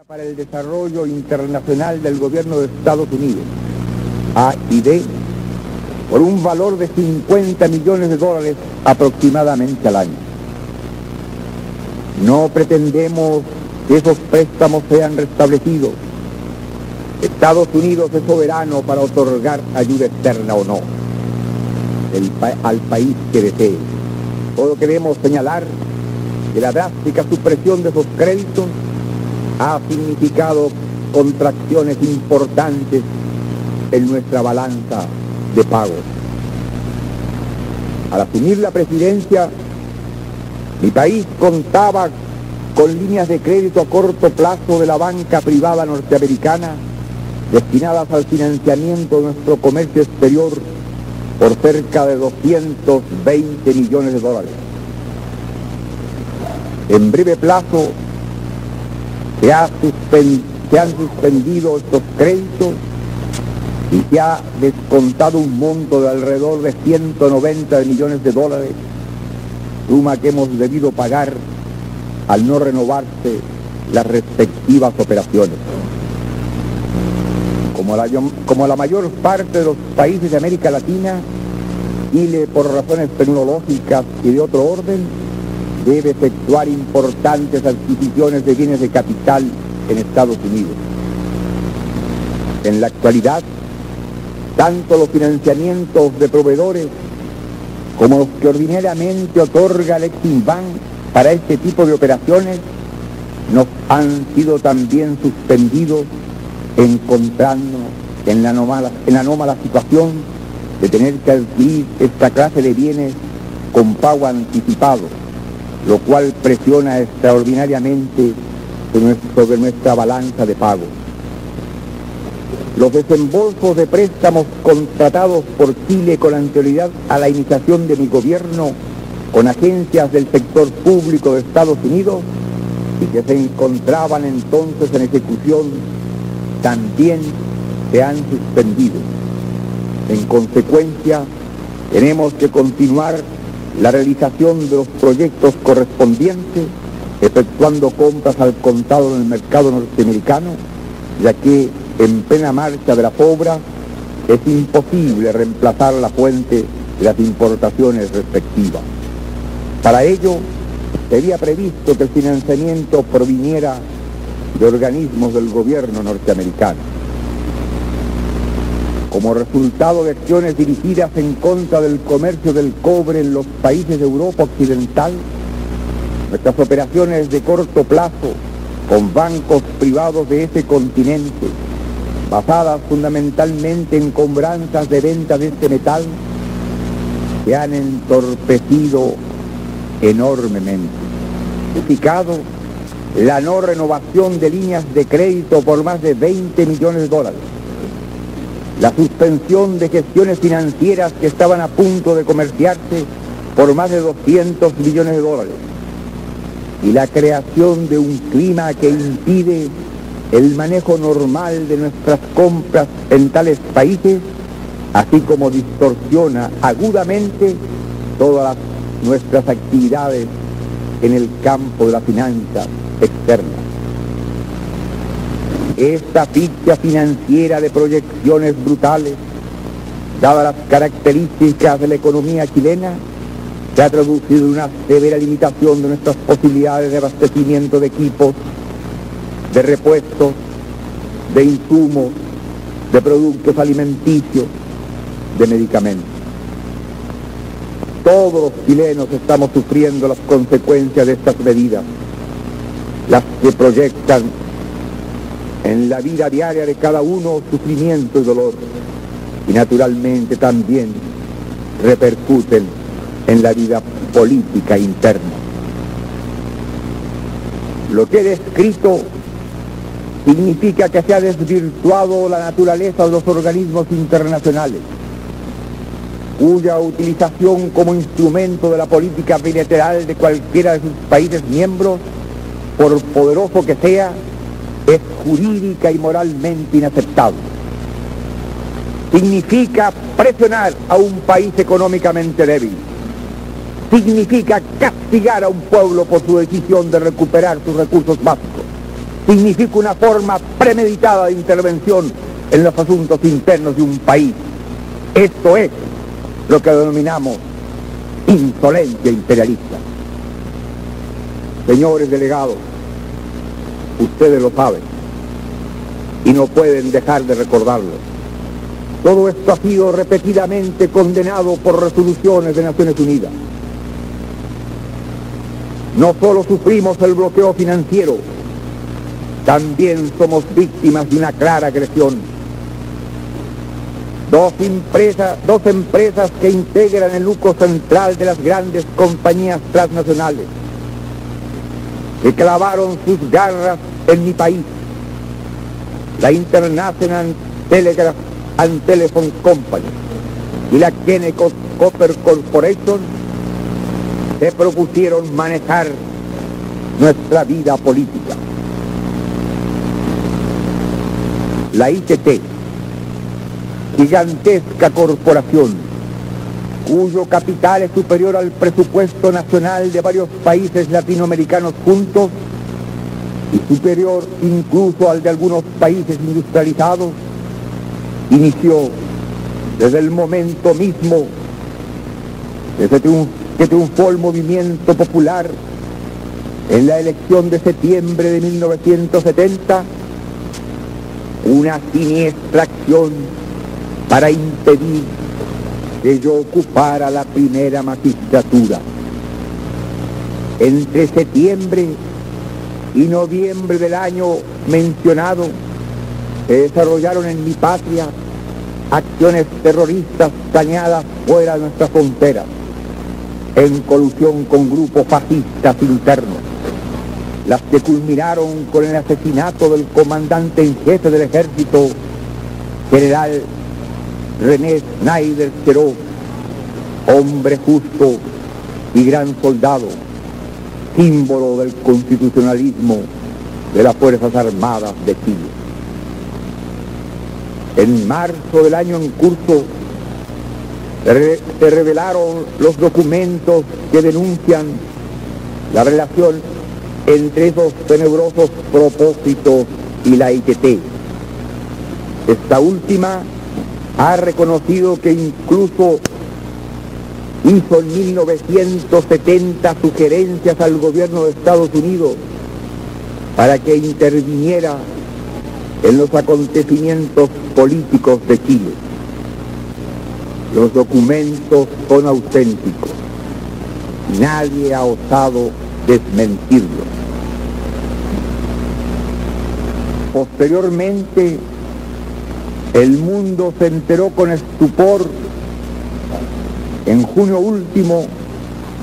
Para el Desarrollo Internacional del Gobierno de Estados Unidos, AID, por un valor de $50 millones aproximadamente al año. No pretendemos que esos préstamos sean restablecidos. Estados Unidos es soberano para otorgar ayuda externa o no al país que desee. Solo queremos señalar que la drástica supresión de esos créditos ha significado contracciones importantes en nuestra balanza de pagos. Al asumir la presidencia, mi país contaba con líneas de crédito a corto plazo de la banca privada norteamericana destinadas al financiamiento de nuestro comercio exterior por cerca de $220 millones. En breve plazo se han suspendido estos créditos y se ha descontado un monto de alrededor de $190 millones, suma que hemos debido pagar al no renovarse las respectivas operaciones. Como la mayor parte de los países de América Latina, Chile, por razones tecnológicas y de otro orden, debe efectuar importantes adquisiciones de bienes de capital en Estados Unidos. En la actualidad, tanto los financiamientos de proveedores como los que ordinariamente otorga el Eximbank para este tipo de operaciones nos han sido también suspendidos, encontrándonos en la anómala situación de tener que adquirir esta clase de bienes con pago anticipado, lo cual presiona extraordinariamente sobre nuestra balanza de pago. Los desembolsos de préstamos contratados por Chile con anterioridad a la iniciación de mi gobierno con agencias del sector público de Estados Unidos y que se encontraban entonces en ejecución, también se han suspendido. En consecuencia, tenemos que continuar la realización de los proyectos correspondientes, efectuando compras al contado en el mercado norteamericano, ya que en plena marcha de la obra es imposible reemplazar la fuente de las importaciones respectivas. Para ello, se había previsto que el financiamiento proviniera de organismos del gobierno norteamericano. Como resultado de acciones dirigidas en contra del comercio del cobre en los países de Europa Occidental, nuestras operaciones de corto plazo con bancos privados de ese continente, basadas fundamentalmente en cobranzas de venta de este metal, se han entorpecido enormemente. Significado la no renovación de líneas de crédito por más de $20 millones, la suspensión de gestiones financieras que estaban a punto de comerciarse por más de $200 millones, y la creación de un clima que impide el manejo normal de nuestras compras en tales países, así como distorsiona agudamente todas nuestras actividades en el campo de la finanza externa. Esta ficha financiera de proyecciones brutales, dadas las características de la economía chilena, se ha traducido en una severa limitación de nuestras posibilidades de abastecimiento de equipos, de repuestos, de insumos, de productos alimenticios, de medicamentos. Todos los chilenos estamos sufriendo las consecuencias de estas medidas, las que proyectan en la vida diaria de cada uno sufrimiento y dolor, y naturalmente también repercuten en la vida política interna. Lo que he descrito significa que se ha desvirtuado la naturaleza de los organismos internacionales, cuya utilización como instrumento de la política bilateral de cualquiera de sus países miembros, por poderoso que sea, es jurídica y moralmente inaceptable. Significa presionar a un país económicamente débil. Significa castigar a un pueblo por su decisión de recuperar sus recursos básicos. significa una forma premeditada de intervención en los asuntos internos de un país. Esto es lo que denominamos insolencia imperialista. Señores delegados, ustedes lo saben y no pueden dejar de recordarlo. Todo esto ha sido repetidamente condenado por resoluciones de Naciones Unidas. No solo sufrimos el bloqueo financiero, también somos víctimas de una clara agresión. Dos empresas que integran el núcleo central de las grandes compañías transnacionales, que clavaron sus garras en mi país, la International Telegraph and Telephone Company y la Kennecott Copper Corporation, se propusieron manejar nuestra vida política. La ITT, gigantesca corporación, cuyo capital es superior al presupuesto nacional de varios países latinoamericanos juntos y superior incluso al de algunos países industrializados, inició desde el momento mismo que triunfó el movimiento popular en la elección de septiembre de 1970, una siniestra acción para impedir que yo ocupara la primera magistratura. Entre septiembre y noviembre del año mencionado se desarrollaron en mi patria acciones terroristas planeadas fuera de nuestras fronteras, en colusión con grupos fascistas internos, las que culminaron con el asesinato del comandante en jefe del ejército, general René Snyder Cheró, hombre justo y gran soldado, símbolo del constitucionalismo de las Fuerzas Armadas de Chile. En marzo del año en curso se revelaron los documentos que denuncian la relación entre esos tenebrosos propósitos y la ITT. Esta última ha reconocido que incluso hizo en 1970 sugerencias al gobierno de Estados Unidos para que interviniera en los acontecimientos políticos de Chile. Los documentos son auténticos. Nadie ha osado desmentirlos. Posteriormente, el mundo se enteró con estupor en junio último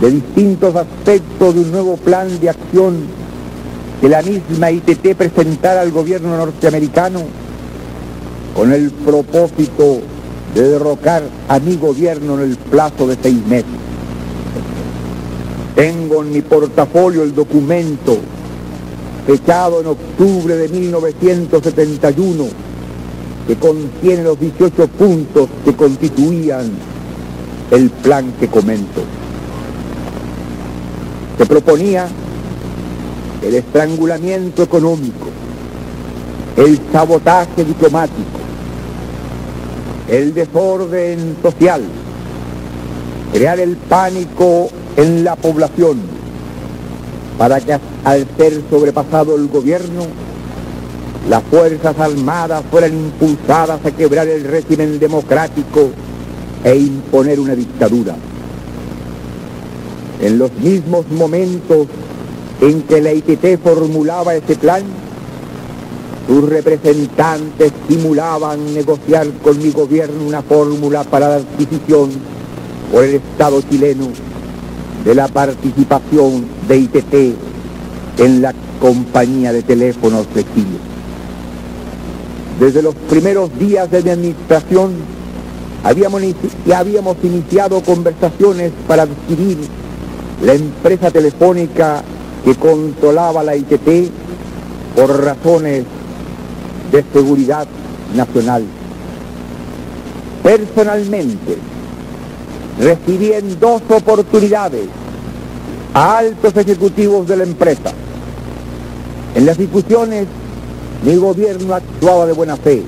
de distintos aspectos de un nuevo plan de acción que la misma ITT presentara al gobierno norteamericano con el propósito de derrocar a mi gobierno en el plazo de 6 meses. Tengo en mi portafolio el documento fechado en octubre de 1971 que contiene los 18 puntos que constituían el plan que comento. Se proponía el estrangulamiento económico, el sabotaje diplomático, el desorden social, crear el pánico en la población para que al ser sobrepasado el gobierno, las Fuerzas Armadas fueran impulsadas a quebrar el régimen democrático e imponer una dictadura. En los mismos momentos en que la ITT formulaba ese plan, sus representantes simulaban negociar con mi gobierno una fórmula para la adquisición por el Estado chileno de la participación de ITT en la compañía de teléfonos de Chile. Desde los primeros días de mi administración habíamos iniciado conversaciones para adquirir la empresa telefónica que controlaba la ITT por razones de seguridad nacional. Personalmente, recibí en 2 oportunidades a altos ejecutivos de la empresa, En las discusiones, mi gobierno actuaba de buena fe.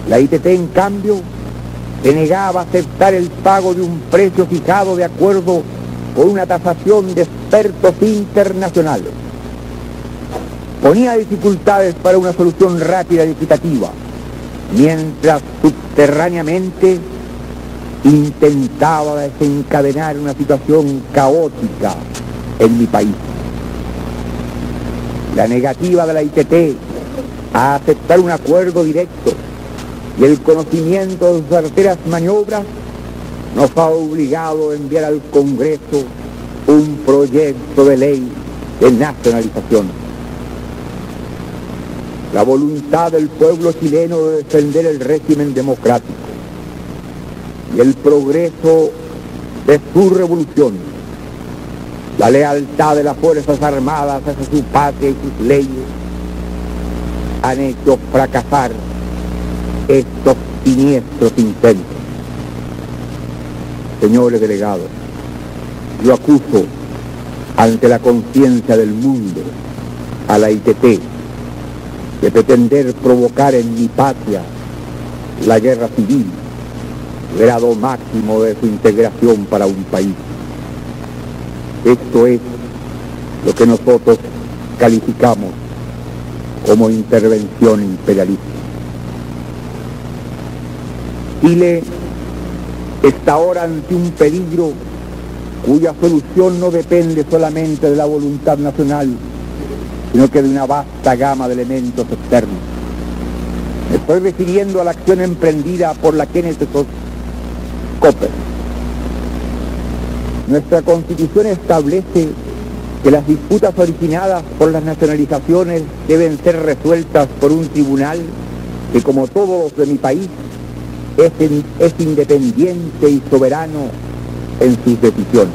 La ITT, en cambio, se negaba a aceptar el pago de un precio fijado de acuerdo con una tasación de expertos internacionales. Ponía dificultades para una solución rápida y equitativa, mientras subterráneamente intentaba desencadenar una situación caótica en mi país. La negativa de la ITT a aceptar un acuerdo directo y el conocimiento de sus certeras maniobras nos ha obligado a enviar al Congreso un proyecto de ley de nacionalización. La voluntad del pueblo chileno de defender el régimen democrático y el progreso de su revolución, la lealtad de las Fuerzas Armadas hacia su patria y sus leyes, han hecho fracasar estos siniestros intentos. Señores delegados, yo acuso ante la conciencia del mundo a la ITT de pretender provocar en mi patria la guerra civil, grado máximo de su integración para un país. Esto es lo que nosotros calificamos como intervención imperialista. Chile está ahora ante un peligro cuya solución no depende solamente de la voluntad nacional, sino que de una vasta gama de elementos externos. Me estoy refiriendo a la acción emprendida por la Kenneth Cooper. Nuestra Constitución establece que las disputas originadas por las nacionalizaciones deben ser resueltas por un tribunal que, como todos los de mi país, es independiente y soberano en sus decisiones.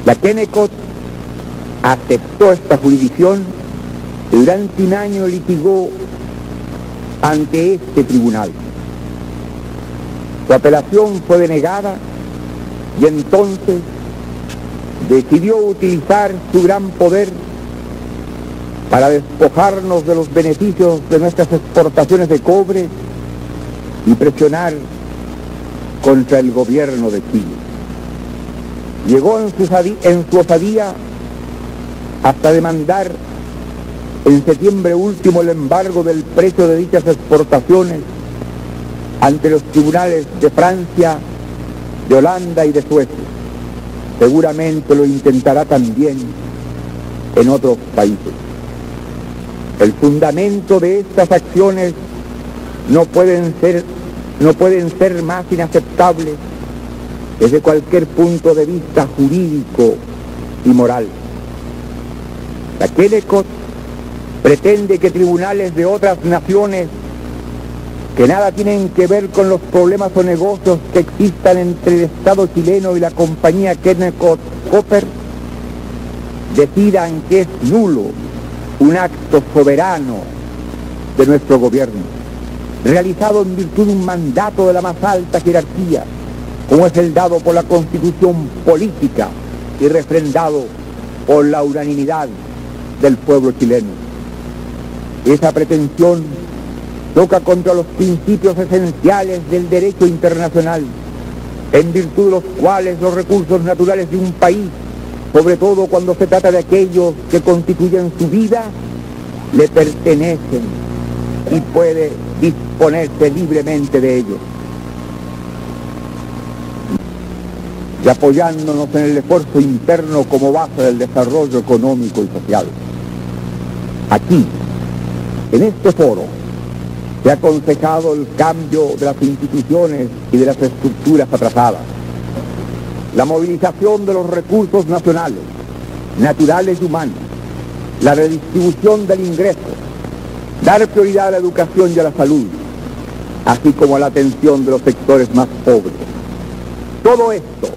La Kennecott aceptó esta jurisdicción y durante un año litigó ante este tribunal. Su apelación fue denegada y entonces decidió utilizar su gran poder para despojarnos de los beneficios de nuestras exportaciones de cobre y presionar contra el gobierno de Chile. Llegó en su osadía hasta demandar en septiembre último el embargo del precio de dichas exportaciones ante los tribunales de Francia, de Holanda y de Suecia. Seguramente lo intentará también en otros países. El fundamento de estas acciones no pueden ser más inaceptables desde cualquier punto de vista jurídico y moral. La Kennecott pretende que tribunales de otras naciones que nada tienen que ver con los problemas o negocios que existan entre el Estado chileno y la compañía Kennecott Cooper decidan que es nulo un acto soberano de nuestro gobierno, realizado en virtud de un mandato de la más alta jerarquía, como es el dado por la Constitución política y refrendado por la unanimidad del pueblo chileno. Esa pretensión toca contra los principios esenciales del derecho internacional, en virtud de los cuales los recursos naturales de un país, sobre todo cuando se trata de aquellos que constituyen su vida, le pertenecen y puede disponerse libremente de ellos. Y apoyándonos en el esfuerzo interno como base del desarrollo económico y social. Aquí, en este foro, se ha aconsejado el cambio de las instituciones y de las estructuras atrasadas, la movilización de los recursos nacionales, naturales y humanos, la redistribución del ingreso, dar prioridad a la educación y a la salud, así como a la atención de los sectores más pobres. Todo esto